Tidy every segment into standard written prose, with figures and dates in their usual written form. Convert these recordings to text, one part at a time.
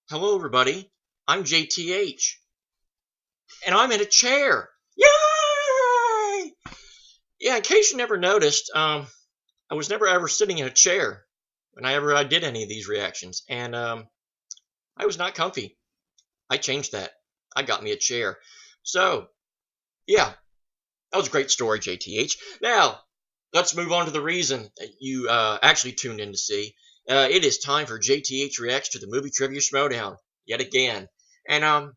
Hello, everybody. I'm JTH, and I'm in a chair. Yay! Yeah, in case you never noticed, I was never ever sitting in a chair whenever I did any of these reactions, and I was not comfy. I changed that. I got me a chair. So, yeah, that was a great story, JTH. Now, let's move on to the reason that you actually tuned in to see. It is time for JTH Reacts to the Movie Trivia Schmoedown yet again. And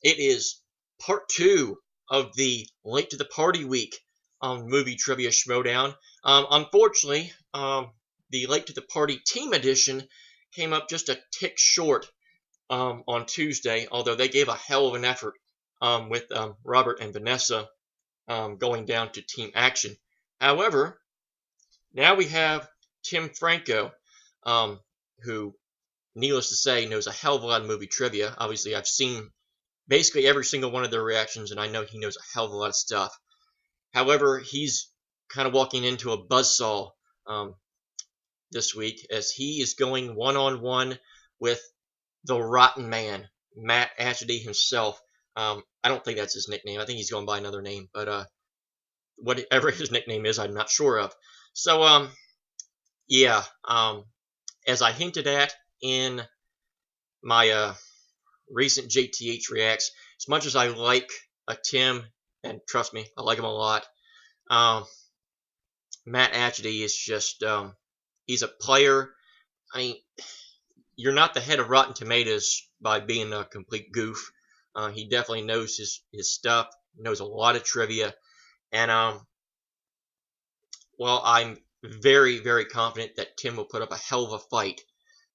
it is part 2 of the Late to the Party week Movie Trivia Schmoedown. Unfortunately, the Late to the Party Team Edition came up just a tick short on Tuesday, although they gave a hell of an effort with Robert and Vanessa going down to Team Action. However, now we have Tim Franco, who, needless to say, knows a hell of a lot of movie trivia. Obviously, I've seen basically every single one of their reactions, and I know he knows a hell of a lot of stuff. However, he's kind of walking into a buzzsaw this week, as he is going one-on-one with the Rotten Man, Matt Atchity himself. I don't think that's his nickname. I think he's going by another name, but whatever his nickname is, I'm not sure of. So, yeah, as I hinted at in my recent JTH Reacts, as much as I like Tim, and trust me, I like him a lot, Matt Atchity is just, he's a player. I mean, you're not the head of Rotten Tomatoes by being a complete goof. He definitely knows his stuff, knows a lot of trivia, and, well, I'm very, very confident that Tim will put up a hell of a fight.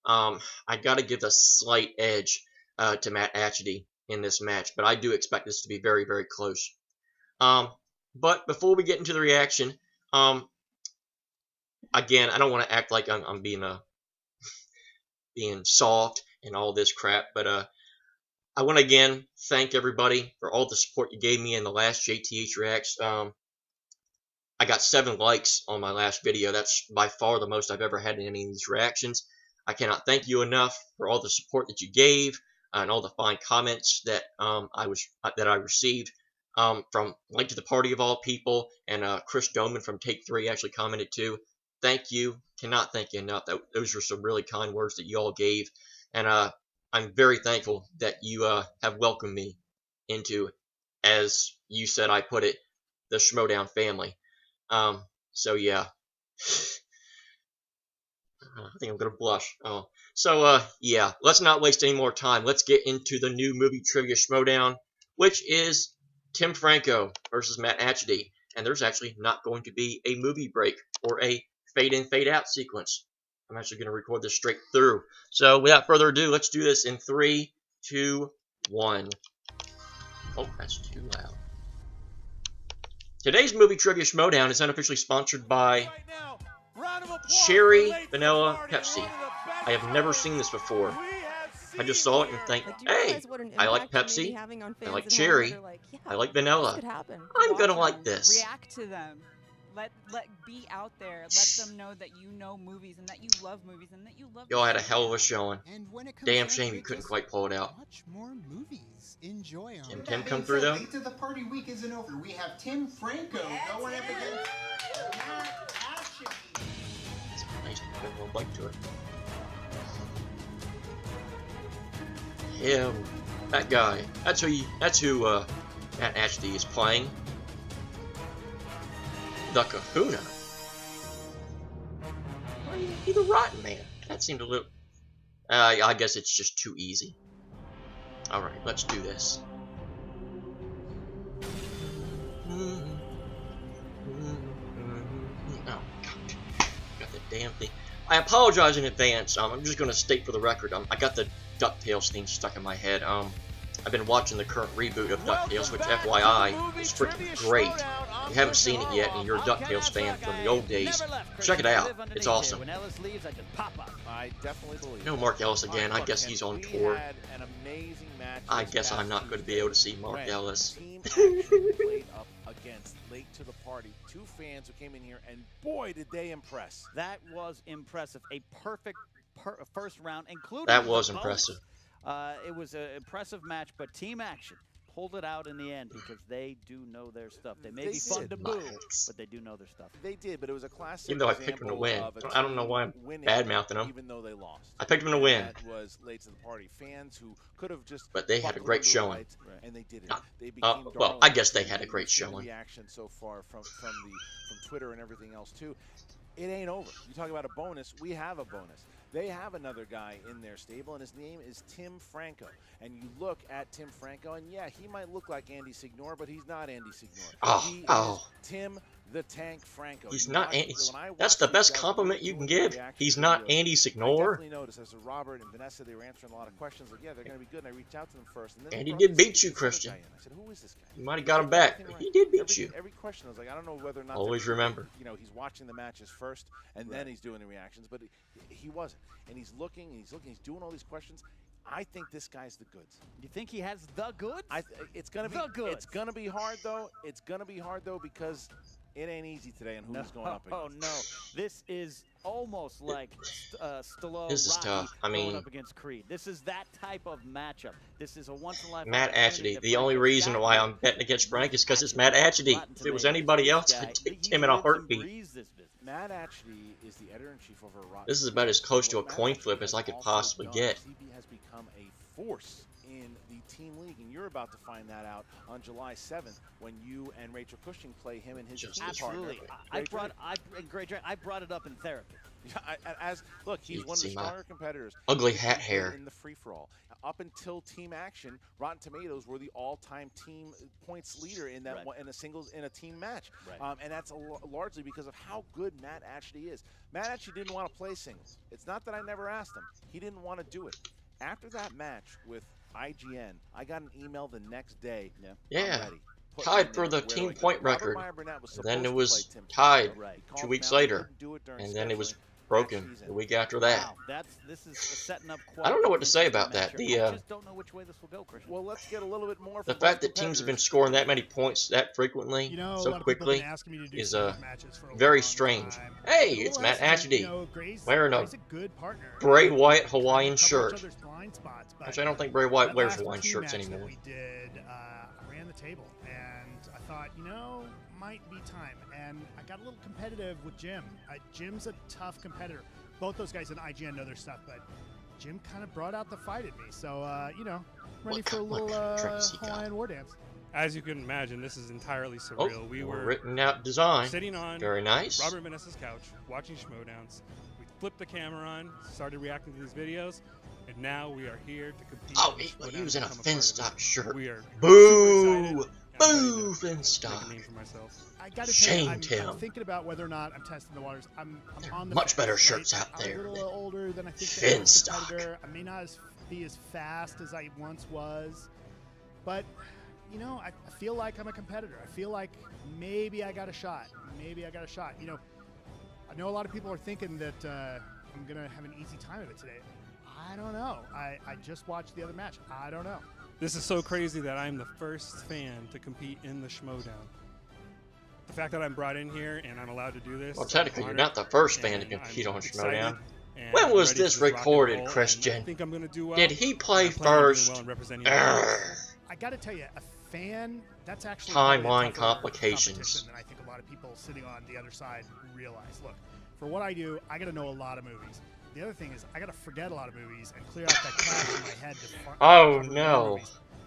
I got to give a slight edge to Matt Atchity in this match, but I do expect this to be very, very close. But before we get into the reaction, again, I don't want to act like I'm being being soft and all this crap, but I want to again thank everybody for all the support you gave me in the last JTH Reacts. I got 7 likes on my last video. That's by far the most I've ever had in any of these reactions. I cannot thank you enough for all the support that you gave and all the fine comments that I received from Late to the Party of all people, and Chris Doman from Take 3 actually commented too. Thank you. Cannot thank you enough. Those are some really kind words that you all gave, and I'm very thankful that you have welcomed me into, as you said, I put it, the Schmoedown family. So yeah, I think I'm gonna blush. So yeah, let's not waste any more time. Let's get into the new movie trivia Schmoedown, which is Tim Franco versus Matt Atchity, and there's actually not going to be a movie break or a fade in, fade out sequence. I'm actually gonna record this straight through. So without further ado, let's do this in 3, 2, 1. Oh, that's too loud. Today's movie trivia Schmoedown is unofficially sponsored by Cherry Vanilla Pepsi. I have never seen this before. I just saw it and think, hey, I like Pepsi, I like cherry, I like vanilla. I'm gonna like this. React to them. Let be out there. Let them know that you know movies and that you love movies and that you love. Y'all had a hell of a showing. Damn shame you couldn't quite pull it out. Much more movies. Enjoy them. Can Tim come through though? Late to the Party week isn't over. We have Tim Franco going up against Matt Atchity. It's nice to put a little bite to it. Him, that guy. That's who Matt Atchity is playing. The Kahuna. Why are you the Rotten Man? That seemed a little... I guess it's just too easy. Alright, let's do this. Oh, God. Got the damn thing. I apologize in advance. I'm just going to state for the record, I got the DuckTales theme stuck in my head. I've been watching the current reboot of DuckTales, which, FYI, is freaking great. If you haven't seen it yet and you're a DuckTales fan from the old days, check it out. It's awesome. No Mark Ellis again. I guess he's on tour. I guess I'm not going to be able to see Mark Ellis. Against Late to the Party, 2 fans who came in here, and boy, did they impress. That was impressive. A perfect first round, including that was impressive. It was an impressive match, but Team Action pulled it out in the end because they do know their stuff. They may be fun to boo, but they do know their stuff. They did, but it was a classic Even though I picked them to win. of a I don't know why I'm team winning, bad-mouthing them. even though they lost. I picked them to win. That was late to the party. Fans who could have just But they had a buckled great under the showing. lights, and they didn't. Uh, They became well, I guess they darlings. had a great You've seen the showing. reaction so far from Twitter and everything else too. It ain't over. You talk about a bonus. We have a bonus. They have another guy in their stable, and his name is Tim Franco. And you look at Tim Franco, and yeah, he might look like Andy Signore, but he's not Andy Signore. He is Tim the Tank Franco. He's not Andy. That's the best compliment you can give. He's not Andy I Signore. definitely noticed as Robert and Vanessa, they were answering a lot of questions. Like, yeah, they're going to be good. And I reached out to them first. And then And he brought did this beat you, other Christian. guy in. I said, who is this guy? You might have got him back, but he did beat you. Every question, I was like, I don't know whether or not. Always remember. You know, he's watching the matches first, and then he's doing the reactions. But he wasn't. And he's looking, he's doing all these questions. I think this guy's the goods. You think he has the goods? It's gonna be The goods. It's gonna be hard though. It's gonna be hard though because it ain't easy today on who he's going up against. Oh no, this is almost like Stallone. This is Rocky tough. I mean, going up against Creed. This is that type of matchup. This is a once-in-a-lifetime. Matt Atchity. The only reason why I'm betting against Frank is because it's Matt Atchity. If it was anybody else, I'd take Tim in a heartbeat. Matt Atchity is the editor-in-chief over Rotten. This is about as close to a coin flip as I could possibly get. CB has become a force in the team league, and you're about to find that out on July 7th when you and Rachel Cushing play him and his team Absolutely. partner. I brought it up in therapy. Yeah, look, he's one of the stronger competitors. Ugly hat hair. In the free-for-all. Up until Team Action, Rotten Tomatoes were the all-time team points leader in that in a team match. Right. And that's largely because of how good Matt Atchity is. Matt Atchity didn't want to play singles. It's not that I never asked him. He didn't want to do it. After that match with IGN, I got an email the next day. Yeah. Tied for the team point record. And then it was tied 2 weeks later. And then it was broken the week after that. Wow, this is setting up I don't know what to say about that. I just don't know which way this will go, Christian. Well, let's get a little bit more. The fact that teams have been scoring that many points that frequently, so quickly, is very strange. Hey, it's Matt Atchity wearing a Bray Wyatt Hawaiian shirt. Actually, I don't think Bray Wyatt wears Hawaiian shirts anymore. I ran the table, and I thought, might be time. And I got a little competitive with Jim. Jim's a tough competitor. Both those guys in IGN know their stuff, but Jim kind of brought out the fight in me. So, ready for a little Hawaiian war dance. As you can imagine, this is entirely surreal. We were written out design. Sitting on very nice. Robert and Vanessa's couch, watching Schmoedowns. We flipped the camera on, started reacting to these videos, and now we are here to compete. Oh, he was in a Finstock shirt. We are boo! Boo, Finstock. I gotta tell you, I'm thinking about whether or not I'm testing the waters. I'm on the much fence, better right? shirts out there. I'm a little older than I think. Finstock. I may not be as fast as I once was, but I feel like I'm a competitor. I feel like maybe I got a shot. I know a lot of people are thinking that I'm gonna have an easy time of it today. I don't know. I just watched the other match. I don't know. This is so crazy that I'm the first fan to compete in the Schmoedown. The fact that I'm brought in here and I'm allowed to do this. Well, technically, you're not the first fan to compete on Schmoedown. When was this recorded, Christian? I think I'm gonna do well. Did he play first? I gotta tell you, a fan, that's actually timeline complications than I think a lot of people sitting on the other side realize. Look, for what I do, I gotta know a lot of movies. The other thing is, I gotta forget a lot of movies and clear out that cache in my head. Oh no!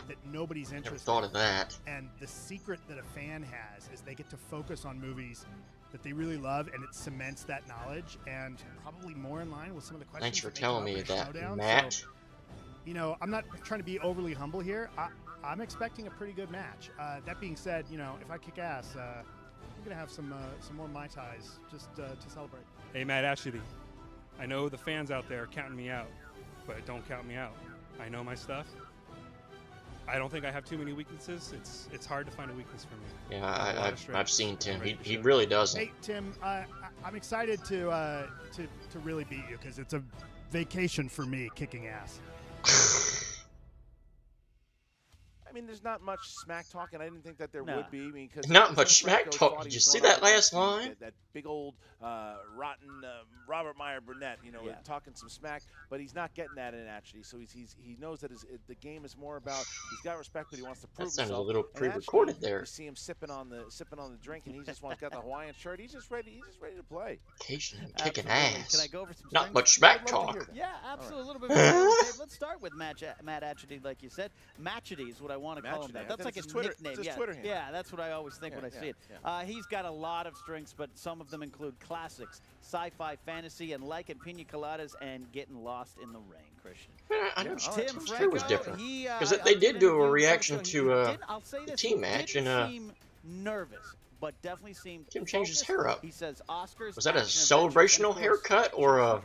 That nobody's interested. Never thought of that. And the secret that a fan has is they get to focus on movies that they really love, and it cements that knowledge, and probably more in line with some of the questions. Thanks for telling me that, Matt. So, I'm not trying to be overly humble here. I'm expecting a pretty good match. That being said, if I kick ass, I'm gonna have some more Mai Tais just to celebrate. Hey, Matt Atchity. I know the fans out there are counting me out, but don't count me out. I know my stuff. I don't think I have too many weaknesses. It's hard to find a weakness for me. Yeah, I've seen Tim. He really doesn't. Hey, Tim, I'm excited to really beat you because it's a vacation for me kicking ass. I mean, there's not much smack talk, and I didn't think that there No. would be. I mean, because Not much smack talk. Did you see that last line? That big old rotten Robert Meyer Burnett, talking some smack, but he's not getting that in Atchity. So he knows that the game is more about he's got respect, but he wants to prove That sounded himself. a little And pre-recorded Atchity, there. You see him sipping on the drink, and he just got the Hawaiian shirt. He's just ready to play. Occasionally kicking Absolutely. ass. Can I go over some Not strings? much smack I'd love to hear talk. that. Yeah, absolutely. A little bit. Of Let's start with Matt Atchity, like you said. Matchity is what I want to call him. Matchity. That's like It's a his Twitter- nickname. it's his Yeah, Twitter handle. yeah, that's what I always think when I see it. He's got a lot of strengths, but some of them include classics, sci-fi, fantasy, and liking pina coladas and getting lost in the rain. Christian. I know Tim Tim's Franco was different. Because they did do a reaction to the team match, and seem nervous, but definitely seemed Tim changed his focused. hair up. He says Oscars. Was that a action adventure, and celebrational of course, haircut or a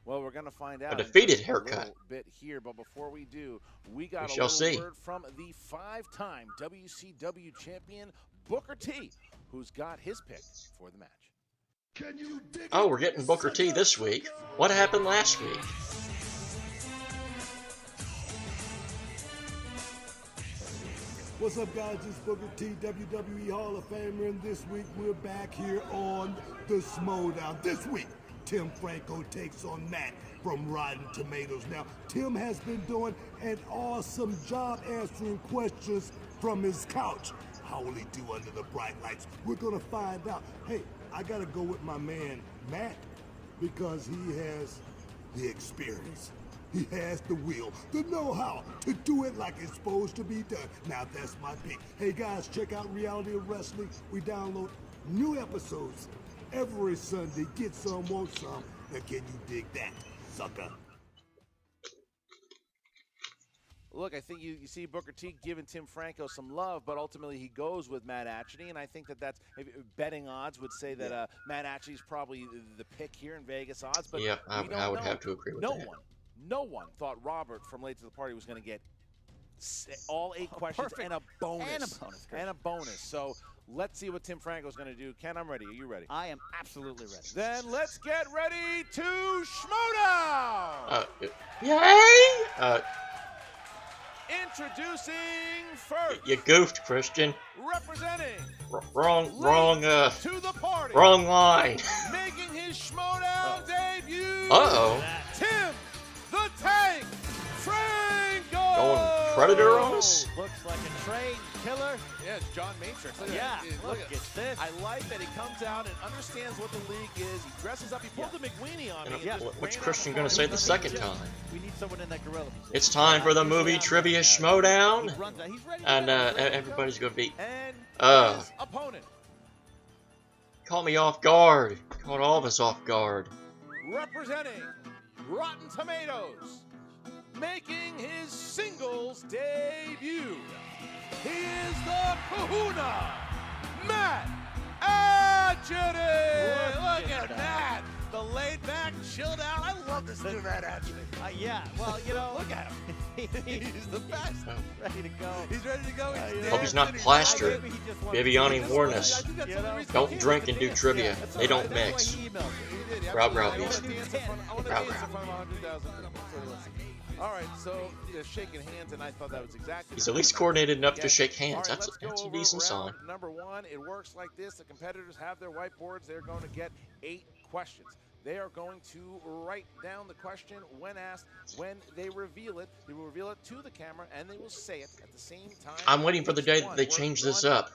Well, we're going to find out. defeated in just haircut? A little bit here, but before we do, we got We a shall little see. word from the 5-time WCW champion Booker T, who's got his pick for the match. Oh, we're getting Booker T this week. What happened last week? What's up, guys? It's Booker T, WWE Hall of Famer, and this week we're back here on the Schmoedown. This week, Tim Franco takes on Matt from Rotten Tomatoes. Now, Tim has been doing an awesome job answering questions from his couch. How will he do under the bright lights? We're gonna find out. Hey, I gotta go with my man, Matt, because he has the experience. He has the will, the know-how to do it like it's supposed to be done. Now that's my pick. Hey guys, check out Reality of Wrestling. We download new episodes every Sunday. Get some, want some. Now can you dig that, sucker? Look, I think you see Booker T giving Tim Franco some love, but ultimately he goes with Matt Atchity, and I think that's betting odds would say that Matt Atchity's probably the pick here in Vegas odds. But Yeah, I we don't would know. have to agree with that. No one thought Robert from Late to the Party was going to get all 8 questions perfect. and a bonus. And a bonus. So let's see what Tim Franco's going to do. Ken, I'm ready. Are you ready? I am absolutely ready. Then let's get ready to Schmoedown! Yay! Introducing first. You goofed, Christian. Representing Wrong to the party. wrong line. Making his Schmoedown debut. Uh-oh. Tim the Tank Franco. Going Predator on us? Looks like a train killer. Yeah, it's John Matrix. Look at Yeah, that. look at this. I like that he comes out and understands what the league is. He dresses up. He pulled the McWeenie on me. And and just what's ran Christian out going the to say party. the second time? We need someone in that gorilla position. It's time for the movie trivia Schmoedown, He runs out. He's ready to and go. He's ready to go. everybody's going to be And his opponent, caught me off guard. Caught all of us off guard. representing Rotten Tomatoes, making his singles debut. He is the Kahuna, Matt Atchity. Look at that. The laid back, chilled out. I love this new Matt Atchity. Yeah, well, you know. Look at him. He's the best. Ready to go. He's ready to go. Hope he's not plastered. Maybe he just wanted Viviani to- warned us. You know? Don't drink and do trivia. That's They don't all right. mix. That's why he emailed me. Brow, brow, I want beast. to dance in front of Brow, brow. 100,000 people. All right, so they're shaking hands, and I thought that was exactly. He's at least coordinated enough to Yeah. shake All hands. right, That's let's go a over decent sign. round number 1. It works like this. The competitors have their whiteboards. They're going to get 8 questions. They are going to write down the question when asked. When they reveal it, they will reveal it to the camera, and they will say it at the same time. I'm waiting for the day that they change this up.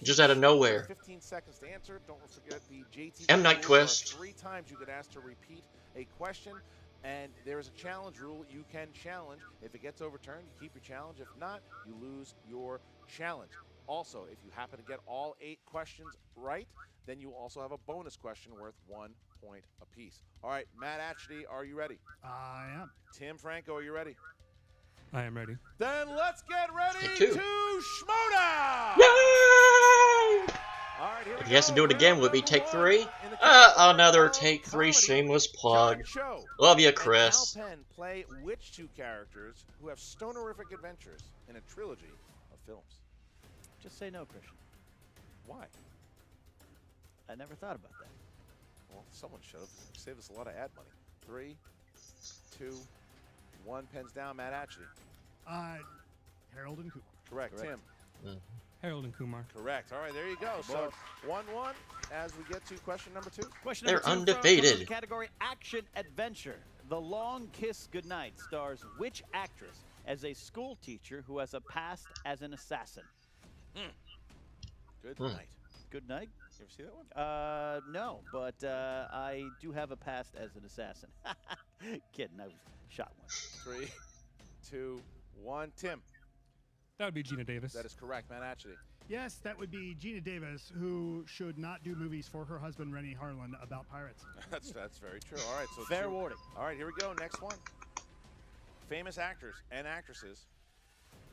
Just out of nowhere. 15 seconds to answer. Don't forget the JTH. M. Night rules Twist. are 3 times you get asked to repeat a question, and there is a challenge rule. You can challenge. If it gets overturned, you keep your challenge. If not, you lose your challenge. Also, if you happen to get all 8 questions right, then you also have a bonus question worth 1 point apiece. All right, Matt Atchity, are you ready? I am. Tim Franco, are you ready? I am ready. Then let's get ready Take 2. to Schmoedown! Yay! All right, here If we he has to go. do it again, would it be Round take number 3? 1 in the Another Comedy take 3 shameless John plug. Show. Love you, And Chris. Al Penn play which 2 characters who have stonerific adventures in a trilogy of films? Just say no, Christian. Why? I never thought about that. Well, someone should have. Saved us a lot of ad money. 3, 2, 1. Pens down. Matt Atchity. Harold and Kumar. Correct. Tim. Harold and Kumar. Correct. All right, there you go. So 1-1 as we get to question number 2. Question They're number 2 undefeated. from the category Action Adventure. The Long Kiss Goodnight stars which actress as a school teacher who has a past as an assassin? Good night. Good night. You ever see that one? No, but I do have a past as an assassin. Kidding, I was shot once. 3, 2, 1. Tim. That would be Gina Davis. That is correct. Matt Atchity. Yes, that would be Gina Davis, who should not do movies for her husband, Rennie Harlan, about pirates. That's very true. All right, so Fair warning. All right, here we go. Next one. Famous actors and actresses.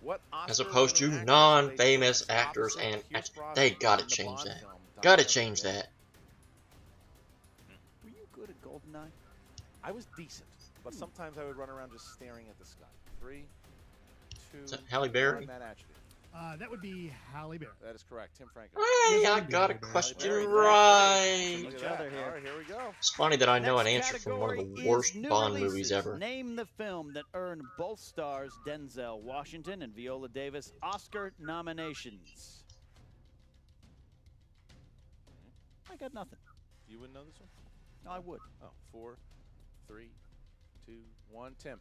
What As opposed to non-famous actors and they gotta change that. Gotta change that. Were you good at GoldenEye? I was decent, but sometimes I would run around just staring at the sky. 3, 2, Is that Halle Berry? 1. Matt Atchity. That would be Halle Berry. That is correct. Tim Franco. Hey, I got a question Very right. Look at Each that. other here. All right, here we go. It's funny that I know an Next answer from one of category the is worst new Bond releases. movies ever. Name the film that earned both stars Denzel Washington and Viola Davis Oscar nominations. I got nothing. You wouldn't know this one? No, I would. Oh, 4, 3, 2, 1. Tim.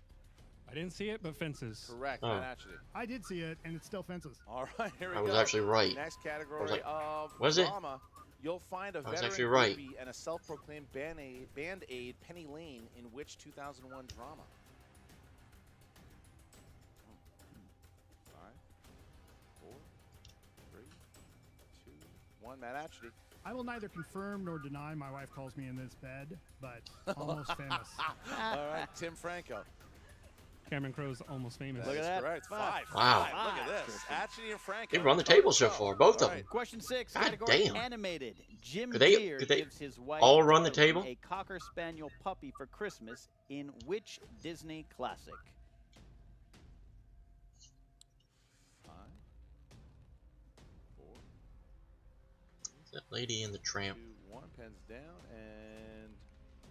I didn't see it, but Fences. Correct. Oh. Matt Atchity. I did see it, and it's still Fences. All right, here we go. I was actually right. Next category I was like, of was it? drama. You'll find a I was veteran actually right. groupie and a self-proclaimed band-aid, Penny Lane, in which 2001 drama? 5, 4, 3, 2, 1. Matt Atchity. I will neither confirm nor deny my wife calls me in this bed, but almost famous. All right, Tim Franco. Cameron Crowe's Almost Famous. Look at Is that. correct. 5. Wow. Look at this. Atchity and Franco. They've run the table so far, both of them. Question 6, God category damn. animated. Jim Could they- Deere could they gives his wife all run the Carolyn table? a Cocker Spaniel puppy for Christmas in which Disney classic? 5, 4, That Lady and the 2, Tramp. 1. Pens down and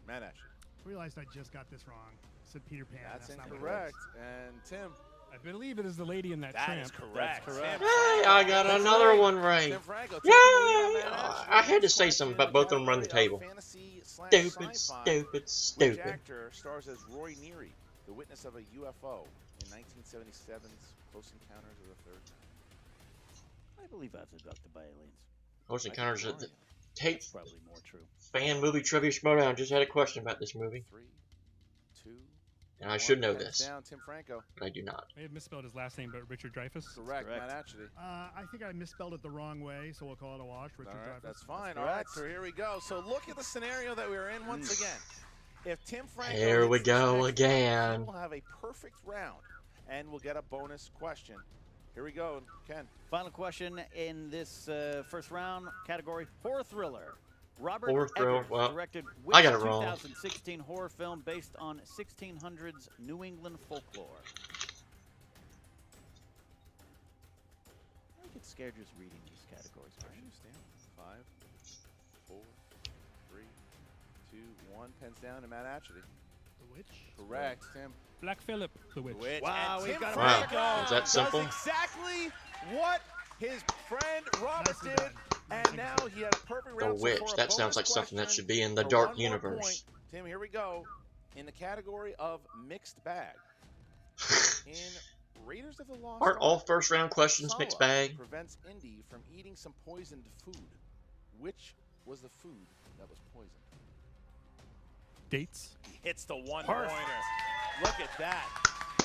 Matt Atchity. I realized I just got this wrong. I said Peter Pan. That's not what it incorrect. And Tim. I believe it is the lady in that That tramp. is correct. That's correct. Tim Hey, Franco. I got That's another right. one right. Tim Franco Yay! taking the lead on Matt Atchity. I had to say Next something, question but both of them run the category table. of fantasy/sci-fi. Stupid, Which stupid. actor stars as Roy Neary, the witness of a UFO in 1977's Close Encounters of the Third Kind? I believe I was abducted by aliens. Close Encounters of the Tape That's probably more true. fan movie trivia Schmoedown. Just had a question about this movie, 3, 2, and I should know 1. this, Down, Tim Franco. but I do not. I may have misspelled his last name, but Richard Dreyfuss. Correct. correct. Matt Atchity. I think I misspelled it the wrong way, so we'll call it a wash. Richard All right, Dreyfuss. that's fine. That's All right, correct. so here we go. So look at the scenario that we're in once again. If Tim Franco Here we hits this go next again. round, we'll have a perfect round, and we'll get a bonus question. Here we go, Ken. Final question in this first round category: horror thriller. Robert Horror thriller, Eggers well, directed I which got it wrong. 2016 horror film based on 1600s New England folklore? I get scared just reading these categories. I understand. 5, 4, 3, 2, 1. Pens down to Matt Atchity. The Witch? Correct, Tim. Black Phillip, the witch. Witch. Wow, And we've Tim got a Wow. Franco Is that does simple? exactly what his friend Robert Nicely did, done. and now he had a perfect The round. So Witch. for a That sounds bonus like something that question, should be in the for Dark one more Universe. point, Tim, here we go. In the category of mixed bag, in Raiders of the Lost Aren't all Ark, first round questions Sala mixed bag? prevents Indy from eating some poisoned food. Which was the food that was poisoned? Dates. It's the one Perfect. pointer. Look at that.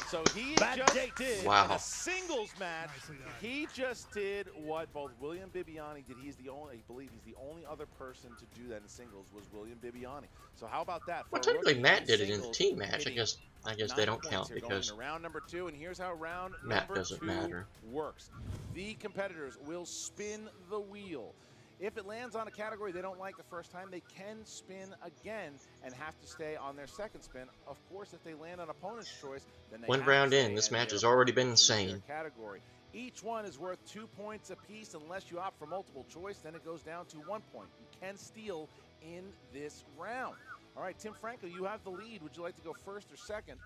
So he Bad just dates. did Wow. in a singles match. Nicely done. He just did what both William Bibbiani did. He's the only, I believe he's the only other person to do that in singles was William Bibbiani. So how about that? Well, For a technically rookie Matt did it in the singles, team match. I hitting guess 9 they don't points count here going because into round number 2, and here's how round Matt number doesn't 2 matter. works. The competitors will spin the wheel. If it lands on a category they don't like the first time, they can spin again and have to stay on their second spin. Of course, if they land on opponent's choice, then they one have to round stay in, this in match their has already been their insane. category. Each one is worth 2 points apiece unless you opt for multiple choice. Then it goes down to 1 point. You can steal in this round. All right, Tim Franco, you have the lead. Would you like to go first or second?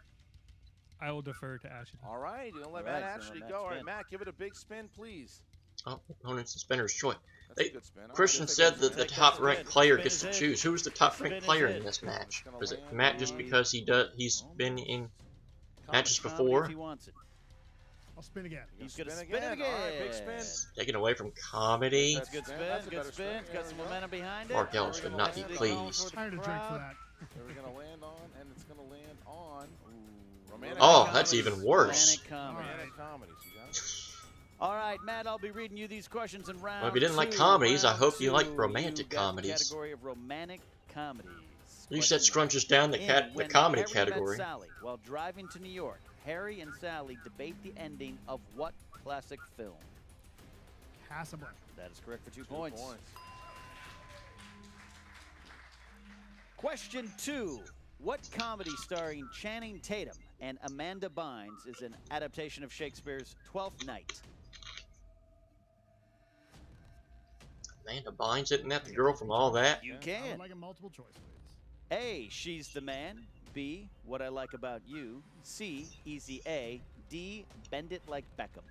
I will defer to Ashley. All right, you're going to let All right, Matt so Atchity Matt go. All right, spin. Matt, give it a big spin, please. Oh, opponent's and spinner's choice. That's a good spin. All right, Christian we'll take said it. that the Take that top-ranked spin. player Spin gets to is choose. Who's the top-ranked Spin is player in. in this match? It's gonna Is it land Matt just on- because he's been in matches Comedy before? if he wants it. I'll spin again. He's Spin going to spin it again. again. All right, big spin. Taken away from comedy. That's a good spin. That's a Good better spin. spin. It's There got some we go. momentum behind it. Mark Ellis We're would gonna not be land it pleased. I had a drink for that. Where we're going to land on, and it's going to land on romantic Oh, comedies. that's even worse. Romantic comedy. Romantic comedies, you got it? All right, Matt, I'll be reading you these questions in round Well, if you didn't like two. comedies, I Round hope you like two, romantic you got the comedies. category of romantic comedies. You said Question scrunches down the when comedy Harry category. Met Sally while driving to New York, Harry and Sally debate the ending of what classic film? Casablanca. That is correct for 2 2 points. points. Question 2. What comedy starring Channing Tatum and Amanda Bynes is an adaptation of Shakespeare's Twelfth Night? Amanda Bynes, isn't that the girl from All That? You I would can. like a multiple choice, please. A, She's the Man. B, What I Like About You. C, Easy A. D, Bend It Like Beckham.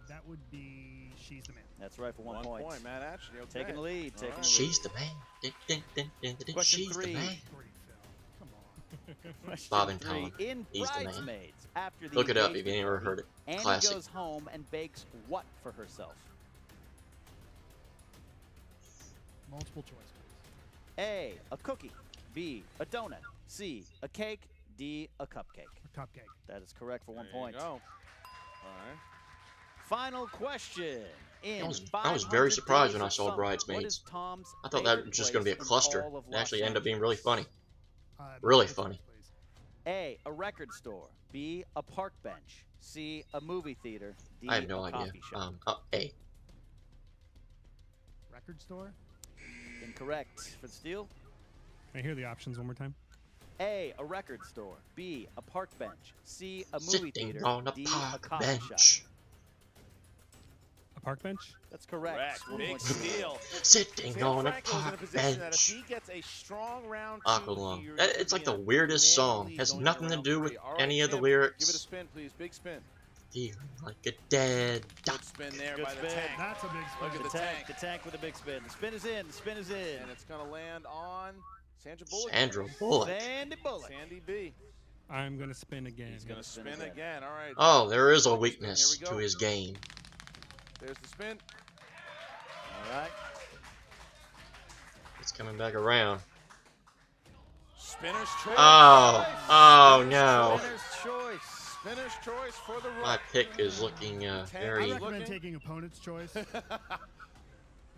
That would be She's the Man. That's right for 1 point. Matt Atchity. Okay. Taking the lead. All Taking right. the lead. She's the man. Dun, dun, dun, dun, dun, dun. Question She's the 3. man. Great film. Come on. Question Bob and 3. Tom. In He's the man. Bridesmaids, after the Look it up if you engagement never party, heard it. Annie Classic. goes home and bakes what for herself? Multiple choice, please. A, a cookie. B, a donut. C, a cake. D, a cupcake. A cupcake. That is correct for 1 There you point. go. All right. Final question. In I was very 500 surprised Days when I of saw Summer, Bridesmaids. What is Tom's I thought that favorite was just going to be a place in cluster. all of It actually Los ended up being really Angeles? funny. Really Multiple funny. choice, please. A, a record store. B, a park bench. C, a movie theater. D, I have no a idea. coffee shop. A. Record store? Incorrect. For the steal? Can I hear the options one more time? A, a record store. B, a park bench. C, a movie Sitting theater. on a D, park a coffee bench. shop. A park bench? That's correct. Big steal. Sitting Tim on a Franco's in a park position that if bench. he gets a strong round Aqualung. two, It's like the weirdest song. Has nothing to do with any of the Give it a lyrics. spin, please. Big spin. Feeling like a dead duck. Good spin there Good by the spin. tank. That's a big spin. Look at The the tank. tank. The tank with a big spin. The spin is in. The spin is in. And it's going to land on Sandra Bullock. Sandra Bullock. Sandy Bullock. Sandy B. I'm going to spin again. He's Going to spin again. All right. Oh, there is a Here weakness we go. to his game. There's the spin. All right. It's coming back around. Spinner's choice. Oh no. Winner's choice. Spinner's choice for the My rook. pick is looking I very. recommend Looking. taking opponent's choice.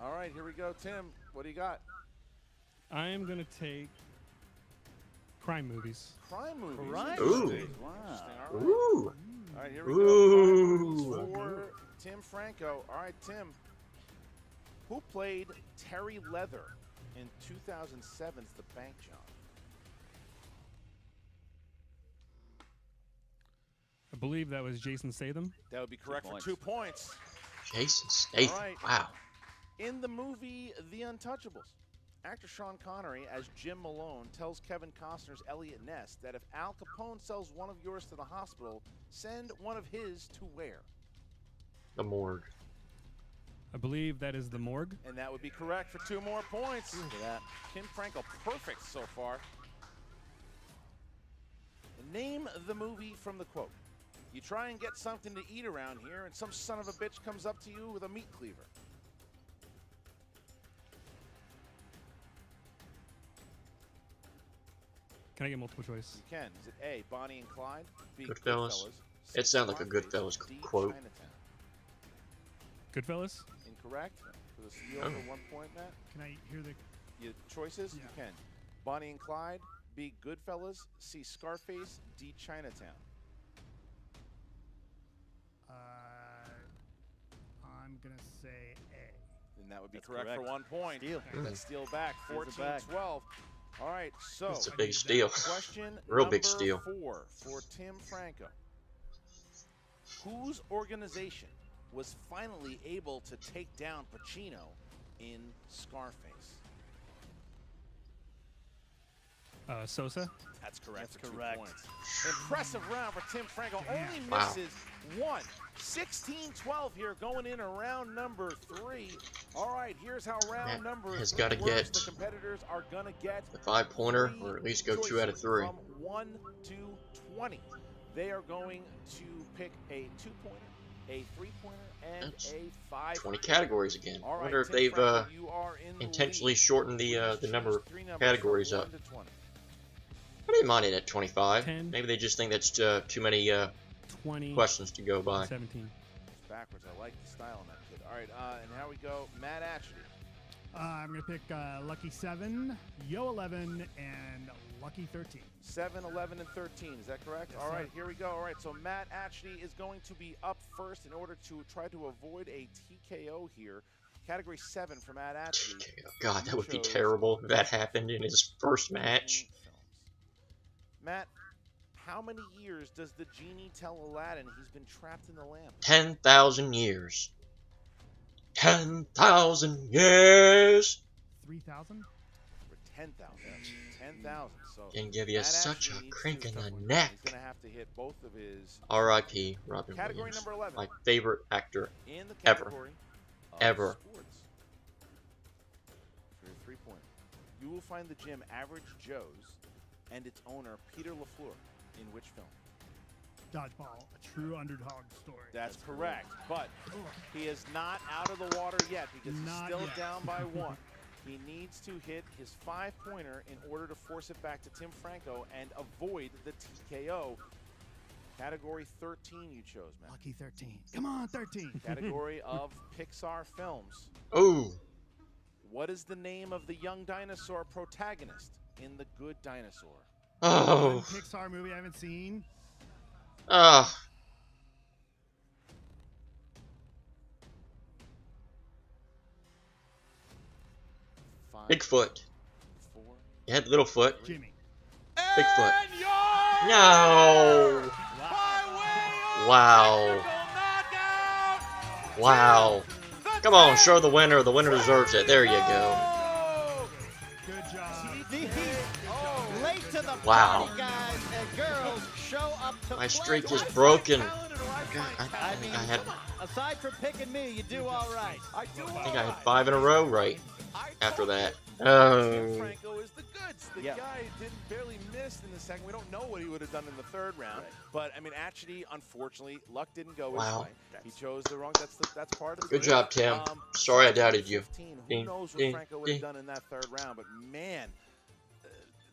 All right, here we go. Tim, what do you got? I am going to take crime movies. Crime movies. Right. Ooh. Interesting. Wow. All right. Ooh. All right, here we go. Ooh. Crime movies for Tim Franco. All right, Tim. Who played Terry Leather in 2007's The Bank Job? I believe that was Jason Statham. That would be correct for points. 2 points. Jason Statham. All right. Wow. In the movie The Untouchables, actor Sean Connery as Jim Malone tells Kevin Costner's Elliot Ness that if Al Capone sells one of yours to the hospital, send one of his to where? The morgue. I believe that is the morgue. And that would be correct for 2 more points. Look at that. Tim Franco, perfect so far. Name the movie from the quote. You try and get something to eat around here, and some son of a bitch comes up to you with a meat cleaver. Can I get multiple choice? You can. Is it A, Bonnie and Clyde? B, Goodfellas. C, It sounds like a Scarface, Goodfellas D, quote. Chinatown. Goodfellas? Incorrect. For the steal Oh. for 1 point, Matt. Can I hear the? Your choices? Yeah. You can. Bonnie and Clyde, B, Goodfellas, C, Scarface, D, Chinatown. I'm gonna say A. And that would be That's correct for correct. 1 point. Steal. Let's steal back. Steals it 14-12. All right, so It's a big steal. question Real big number steal. 4 for Tim Franco. Whose organization was finally able to take down Pacino in Scarface? Sosa. That's correct. That's for 2 correct. points. Impressive round for Tim Franco. Only Wow. misses one. 16-12 here going in around number 3. All right, here's how round Matt number has 3 gotta works. get The competitors are going to get the 5-pointer, 3 or at least go 2 out of choices 3. From 1 to 20. They are going to pick a 2-pointer, a 3-pointer, and That's a 5. 20 categories again. All I right, wonder if Tim they've Franco, you are in the intentionally lead. shortened Please the number choose of 3 numbers categories from up. 1 to 20. I didn't mind it at 25. 10. Maybe they just think that's too many 20. questions to go by. 17. Backwards. I like the style on that kid. All right, and how we go, Matt Atchity. I'm going to pick Lucky 7, Yo 11, and Lucky 13. 7, 11, and 13. Is that correct? Yes, All right, sir. here we go. All right, so Matt Atchity is going to be up first in order to try to avoid a TKO here. Category 7 for Matt Atchity. God, that would be chose terrible if that happened in his first match. Films. Matt, how many years does the genie tell Aladdin he's been trapped in the lamp? 10,000 years. 10,000 years. 3,000? For 10,000. 10,000. So Can give you Matt such Atchity a needs crank to in do a the tough one. neck. He's going to have to hit both of his R.I.P. Robin Category Williams. number 11. My favorite actor in the ever. category of Ever. sports. For your 3-pointer. You will find the gym Average Joe's and its owner Peter LaFleur in which film? Dodgeball, a true underdog story. That's correct. But he is not out of the water yet because he's Not still yet. down by 1. He needs to hit his 5-pointer in order to force it back to Tim Franco and avoid the TKO. Category 13 you chose, Matt. Lucky 13. Come on, 13. Category of Pixar films. Ooh. What is the name of the young dinosaur protagonist in The Good Dinosaur? One Oh. Pixar movie I haven't seen. Ah. Five, Bigfoot. 4, You had Littlefoot. Jimmy. Bigfoot. and you're No. by way of Wow. technical knockout, Wow. the Come on, show the winner. The winner deserves it. There you go. Oh! Good job. Late to the Wow. party, guys and girls. Show up to My play. streak is Do I broken. find talent or do I find I talent? think I had Aside from picking me, you do all right. I do I think I had 5 in a row right after that. Tim Franco is the goods. The Yep. guy didn't barely miss in the second. We don't know what he would have done in the 3rd round. Right. But I mean, Atchity, unfortunately, luck didn't go his Wow. way. He chose the wrong. That's part of the Good game. job, Tim. Sorry I doubted you. 15. Who Ding, knows what ding, Franco would have ding. done in that 3rd round? But man,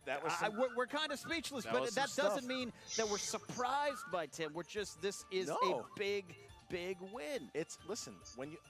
that was. We're kind of speechless, That but was some that doesn't stuff. mean that we're surprised by Tim. We're just, this is a No. big win. Listen,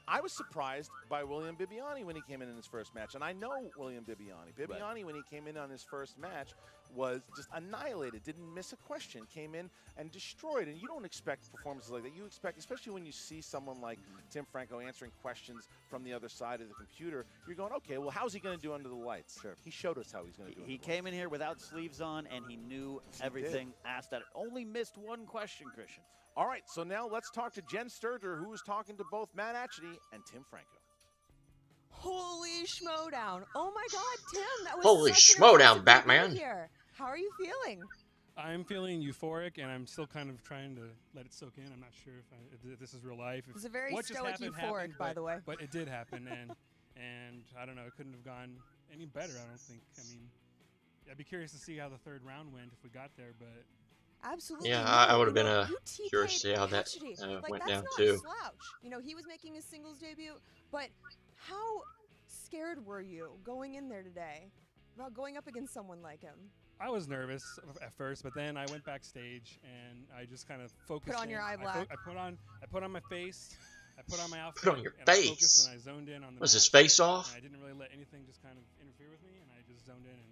I was surprised by William Bibbiani when he came in his first match, and I know William Bibbiani. Bibbiani, when he came in on his first match, was just annihilated, didn't miss a question, came in and destroyed. And you don't expect performances like that. You expect, especially when you see someone like Tim Franco answering questions from the other side of the computer, you're going, okay, well, how's he going to do under the lights? Sure. He showed us how he's going to do. He came in here without sleeves on, and he knew everything asked at it. Only missed one question, Christian. All right, so now let's talk to Jen Sturger, who is talking to both Matt Atchity and Tim Franco. Holy Schmoedown. Oh my god, Tim, that was Holy such an Schmoedown, impressive debut Batman. Here. How are you feeling? I'm feeling euphoric, and I'm still kind of trying to let it soak in. I'm not sure if this is real life. If It's a very what just stoic happened, euphoric, happened, by but- the way. But it did happen, and I don't know. It couldn't have gone any better. I don't think. I mean, I'd be curious to see how the 3rd round went if we got there, but. Absolutely. Yeah, no, I would have you been know, you curious to see how TK'd that Atchity. went that's down not too. A slouch. You know, he was making his singles debut, but how scared were you going in there today about going up against someone like him? I was nervous at first, but then I went backstage and I just kind of focused. Put on your eye black. I put on my face. I put on my outfit. Put on your and I face. focused and I zoned in on the Was his match, face off? and I didn't really let anything just kind of interfere with me, and I just zoned in. And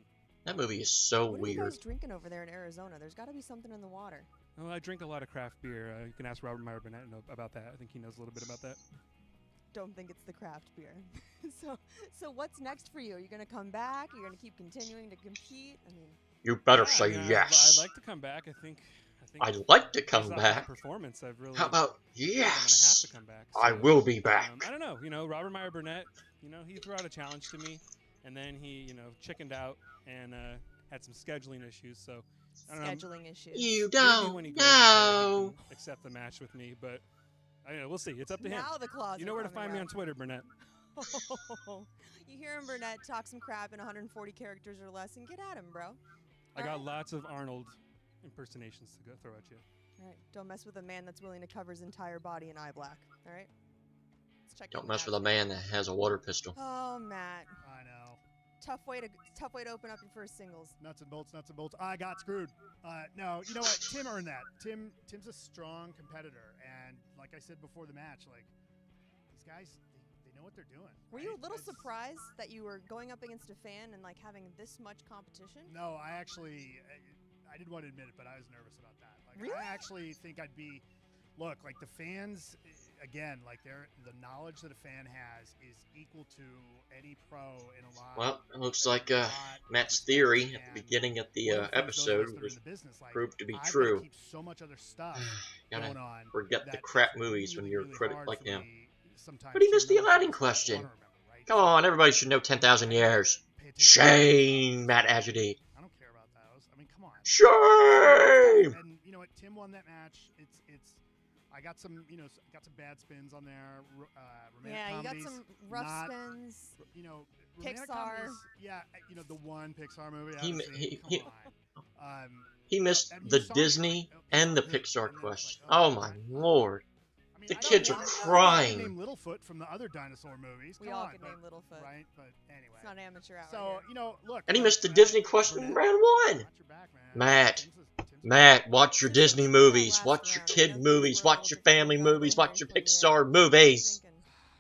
That movie is so What are you weird. guys drinking over there in Arizona? There's got to be something in the water. well, I drink a lot of craft beer. You can ask Robert Meyer Burnett about that. I think he knows a little bit about that. Don't think it's the craft beer. So what's next for you? Are you going to come back? Are you going to keep continuing to compete? I mean, You better Yeah, say I mean, yes. I'd like to come back. I think. I'd like to based come off my back. Performance. I've really. How about I'm gonna yes? have to come back. I will be back. I don't know. You know, Robert Meyer Burnett. You know, he threw out a challenge to me, and then he, chickened out, and had some scheduling issues. So I don't know. Scheduling issues. You Maybe when he don't goes there, he know. can accept the match with me, but I don't know. We'll see. It's up to him. Now the claws. You know are where to coming find me out. on Twitter, Burnett. You hear him, Burnett, talk some crap in 140 characters or less, and get at him, bro. I got lots of Arnold impersonations to go throw at you. All right, don't mess with a man that's willing to cover his entire body in eye black. All right. Let's check. Don't mess with a man that has a water pistol. Oh, Matt. I know. Tough way to open up your first singles. Nuts and bolts, nuts and bolts. I got screwed. No, you know what? Tim earned that. Tim's a strong competitor, and like I said before the match, like these guys, they know what they're doing. Were you a little surprised that you were going up against a fan and like having this much competition? No, I didn't want to admit it, but I was nervous about that. Like, really? I actually think I'd be. Look, like the fans, again, like the knowledge that a fan has is equal to any pro in a lot. Well, it looks like Matt's theory at the beginning of the episode was proved to be true. Keep so much other stuff Gotta going on forget the that crap it's movies when you're a really critic hard like for him. me sometimes But he to missed the remember Aladdin things I wanna question. remember, right? Come on, everybody should know 10,000 years. Pay attention. Shame, Matt Atchity. I don't care about those. I mean, come on. Shame! And you know what? Tim won that match. It's. I got some, got some bad spins on there. Romantic Yeah, you got comedies, some rough not, spins. Romantic Pixar. comedies, yeah, the one Pixar movie. He missed and you the saw Disney it, and the and then Pixar it's question. like, Oh my lord. I mean, The I kids don't are know. crying. I can name Littlefoot from the other dinosaur movies. We Come all on, can but- name Littlefoot. Right, but anyway. It's not amateur hour. So, here. look. And he missed the Disney question in round one. Watch your back, man. Matt, Tim's Matt, watch your Disney movies, watch your kid movies, watch your family movies, watch your Pixar movies.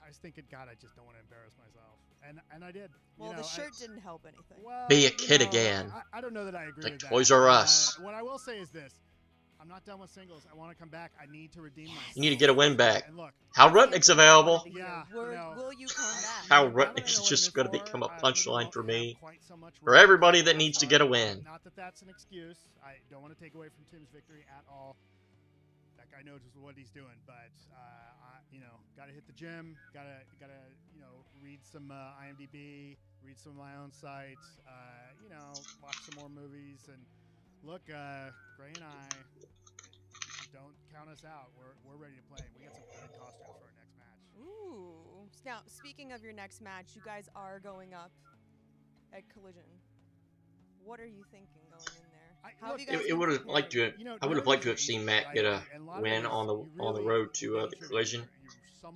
I was thinking, God, I just don't want to embarrass myself. And I did. Well, the shirt didn't help anything. Well, Be a kid again. I don't know that I agree Like with that. Toys R Us. What I will say is this. I'm not done with singles. I want to come back. I need to redeem myself. You need to get a win back. And look, Hal Rudnick's available. yeah, Will you come back? Hal Now that I Rudnick's know what just I'm going in to for, become a we punchline don't for have me. quite so much For room. everybody that needs to get a win. Not that that's an excuse. I don't want to take away from Tim's victory at all. That guy knows what he's doing, but got to hit the gym. Got to read some IMDb, read some of my own sites. Watch some more movies, and look, Gray and I. Don't count us out. We're ready to play. We got some good costumes for our next match. Ooh. Now, speaking of your next match, you guys are going up at Collision. What are you thinking going in there? How have you guys It been would have prepared? liked to. I would have liked to have seen Matt get a win on the road to the Collision,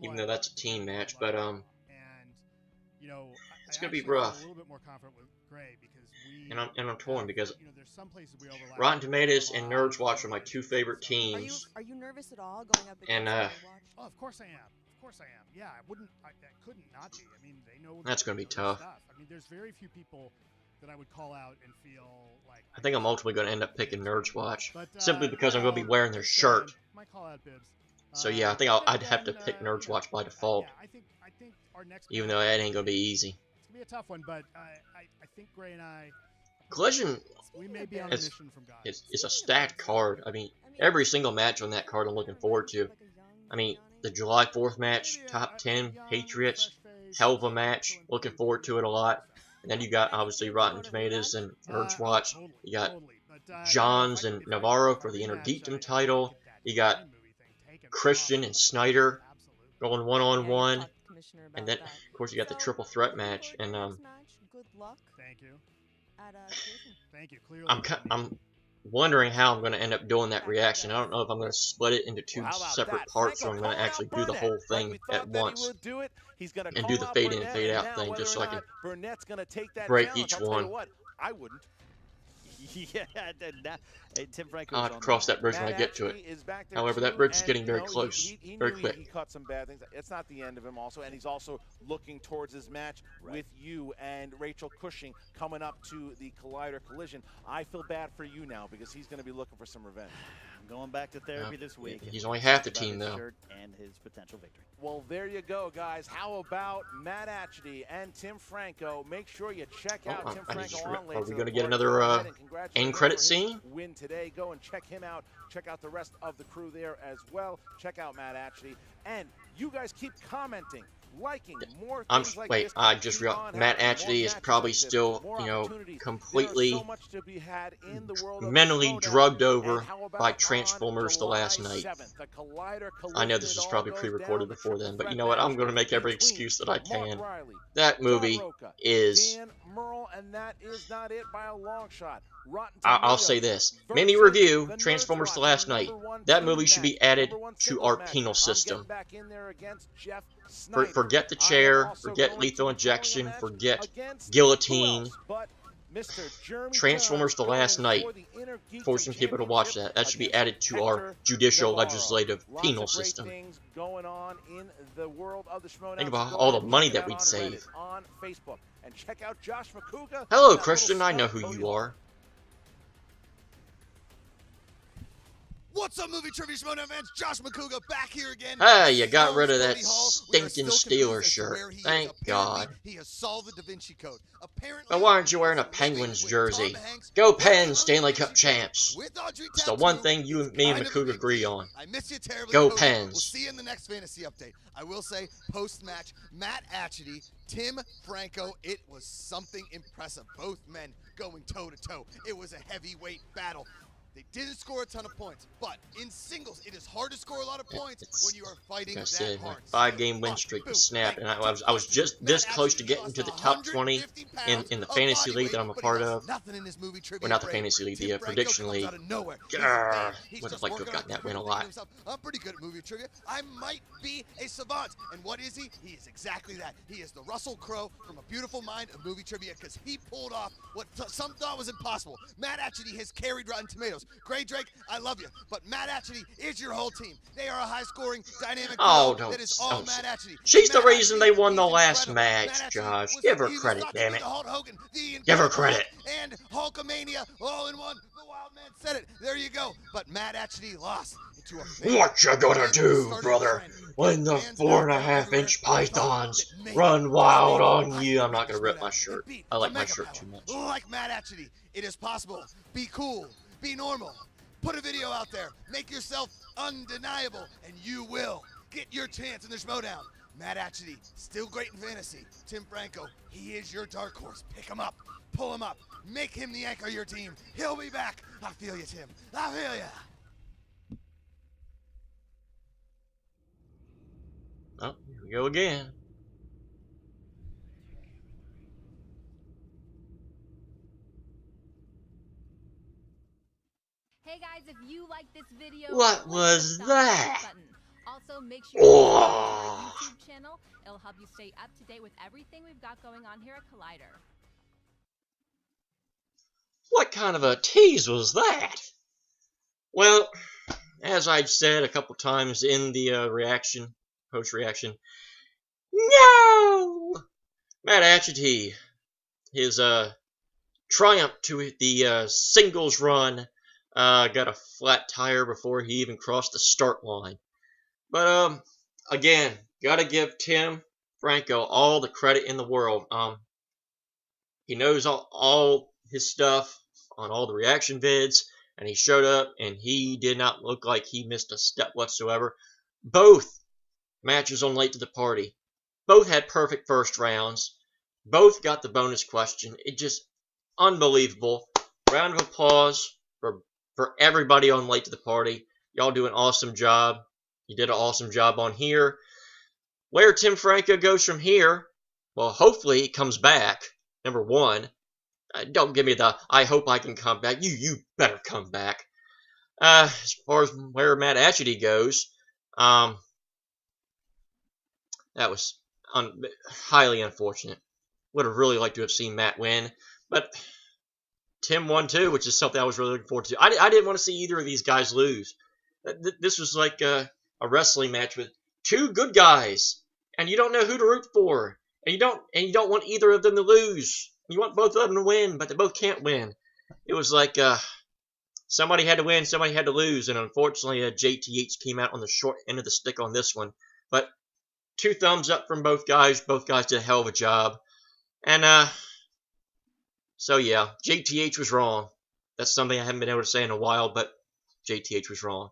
even though that's a team match. But it's gonna be rough. A little bit more confident with Gray because and I'm torn because there's some places we overlap. Rotten Tomatoes and Nerds Watch are my two favorite teams. Are you nervous at all going up against And, Nerd Watch? Oh, of course I am. Of course I am. Yeah, I couldn't not be. I mean, they know. That's gonna be tough. Stuff. I mean, there's very few people that I would call out and feel like. I think I'm ultimately going to end up picking Nerds Watch, But, simply because I'm going to be wearing their shirt. My call out bibs. So yeah, I think I'd have to pick Nerds Watch by default, Yeah, I think our next. even though it ain't going to be easy. It's gonna be a tough one, but I think Gray and I. Collision We may be on a mission from God. is a stacked card. I mean, every single match on that card I'm looking forward to. I mean, the July 4th match, top 10, Patriots, hell of a match. Looking forward to it a lot. And then you got, obviously, Rotten Tomatoes and Nerds Watch. You got Johns and Navarro for the Intergeekdom title. You got Christian and Snyder going one-on-one. And then, of course, you got the triple threat match. And Good luck Thank you. at Collision. Thank you. Clearly. I'm wondering how I'm going to end up doing that reaction. I don't know if I'm going to split it into two separate parts, or I'm going to actually do the whole thing at once and do the fade in, fade out thing, just so I can break each one. I wouldn't. Yeah, Tim Franco. I'll have to cross that bridge when I get to it. However, that bridge is getting very close, very quick. He caught some bad things. It's not the end of him also, and he's also looking towards his match with you and Rachel Cushing coming up to the Collider Collision. I feel bad for you now because he's going to be looking for some revenge. I'm going back to therapy this week. He's only half the team, though. And his potential victory. Well, there you go, guys. How about Matt Atchity and Tim Franco? Make sure you check out Tim Franco on later. Are we going to get another end credit scene? Win today. Go and check him out. Check out the rest of the crew there as well. Check out Matt Atchity. And you guys keep commenting liking more I'm things like wait. this I to just keep realized on Matt happening, more Atchity is matches probably like this, still, more you know, opportunities. There's completely so much to be had in the world of mentally Schmoedown. drugged And over how by about Transformers The July Last Night. 7th, the Collider I know collision, this it was all probably goes pre-recorded down, the before then, triple but you threat know what? I'm match going to make every between excuse that I Mark can. Riley, That John movie Roca, is... Dan Merle, and that is not it by a long shot. Rotten I'll say Tomatoes this. Mini versus review, the Transformers Nerds The Watch Last in a Night. #1 That TV movie should match, be added #1 to singles our match. penal I'm system. getting back in there against Jeff Snyder. Forget the I am chair, also forget going lethal to be calling a injection, match forget against who guillotine. else but Mr. Jeremy Transformers Johns The Last going Night. for the Inner Geekdom Forcing people to watch Championship that. That should be against added to our Hector judicial, Navarro. legislative, Lots penal of great system. things going on in the world of the Schmoedown. Think about Go all ahead the and money check it that out we'd on save. Reddit, on Facebook, and check out Josh McCouga. Hello, and that Christian. little I know stud who Cody you Hall. are. What's up, movie trivia Schmoedown fans? Josh McCouga back here again. Hey, you got rid of that Cody Hall. We are stinking still confused Steelers as to shirt. where he is. Thank Apparently, God. he has solved the Da Vinci Code. Apparently, But why aren't you wearing a he is living Penguins with jersey? Tom Hanks, Go working on Pens, the Stanley Da Cup Vinci Code champs. with Audrey It's the one Tautou. thing you, It's me, and kind of a McCouga big agree deal. on. I miss you terribly, Go Cody. Pens. We'll see you in the next fantasy update. I will say, post-match, Matt Atchity, Tim Franco, it was something impressive. Both men going toe-to-toe. It was a heavyweight battle. They didn't score a ton of points, but in singles, it is hard to score a lot of points when you are fighting Like I that said, my hard. 5-game win streak was snapping. I was just this close to getting to the top 20 in the fantasy league that I'm a part of. Nothing in this movie trivia. Well, not the fantasy league, the prediction league. Would have liked to have gotten that win a lot. I'm pretty good at movie trivia. I might be a savant. And what is he? He is exactly that. He is the Russell Crowe from A Beautiful Mind of movie trivia because he pulled off what some thought was impossible. Matt Atchity has carried Rotten Tomatoes. Gray Drake, I love you, but Matt Atchity is your whole team. They are a high-scoring, dynamic Oh, duo that is all Matt Atchity. She's the Matt reason Atchity, they won the he's last incredible. match, Matt Atchity Josh. was- Give her he was credit, thought to damn be it. the Hulk Hogan, the Give her Incredible credit. Hulk, and Hulkamania all in one. The Wild Man said it. There you go. But Matt Atchity lost into a What you gonna do, brother, when the 4.5-inch pythons run wild on you? I'm not gonna rip my shirt. I like my shirt too much. Like Matt Atchity, it is possible. Be cool. Be normal. Put a video out there. Make yourself undeniable, and you will get your chance in the Schmoedown. Matt Atchity, still great in fantasy. Tim Franco, he is your dark horse. Pick him up. Pull him up. Make him the anchor of your team. He'll be back. I feel you, Tim. I feel you. Oh, here we go again. Hey guys, if you like this video, What click was the thumbs up that? button. Also, make sure you subscribe to Oh. our YouTube channel. It'll help you stay up to date with everything we've got going on here at Collider. What kind of a tease was that? Well, as I've said a couple times in the post-reaction, no! Matt Atchity, his triumph to the singles run, got a flat tire before he even crossed the start line. But again, gotta give Tim Franco all the credit in the world. He knows all his stuff on all the reaction vids, and he showed up, and he did not look like he missed a step whatsoever. Both matches on Late to the Party, both had perfect first rounds, both got the bonus question. It just unbelievable. Round of applause for everybody on Late to the Party. Y'all do an awesome job. You did an awesome job on here. Where Tim Franco goes from here, well, hopefully he comes back. Number one. Don't give me the, I hope I can come back. You better come back. As far as where Matt Atchity goes, that was highly unfortunate. Would have really liked to have seen Matt win, but Tim won too, which is something I was really looking forward to. I didn't want to see either of these guys lose. This was like a wrestling match with two good guys, and you don't know who to root for, and you don't want either of them to lose. You want both of them to win, but they both can't win. It was like somebody had to win, somebody had to lose, and unfortunately JTH came out on the short end of the stick on this one. But 2 thumbs up from both guys. Both guys did a hell of a job. And so yeah, JTH was wrong. That's something I haven't been able to say in a while, but JTH was wrong.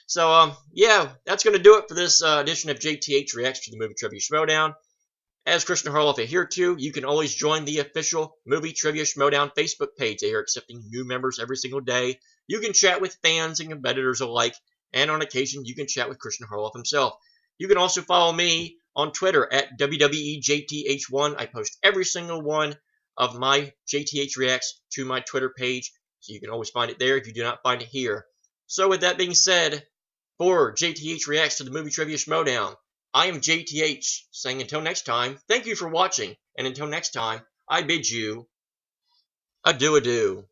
So yeah, that's going to do it for this edition of JTH Reacts to the Movie Trivia Schmoedown. As Christian Harloff here too, you can always join the official Movie Trivia Schmoedown Facebook page. They are accepting new members every single day. You can chat with fans and competitors alike, and on occasion you can chat with Christian Harloff himself. You can also follow me on Twitter at WWEJTH1. I post every single one of my JTH reacts to my Twitter page, so you can always find it there if you do not find it here. So with that being said, for JTH reacts to the Movie Trivia Schmoedown, I am JTH, saying until next time, thank you for watching, and until next time, I bid you adieu.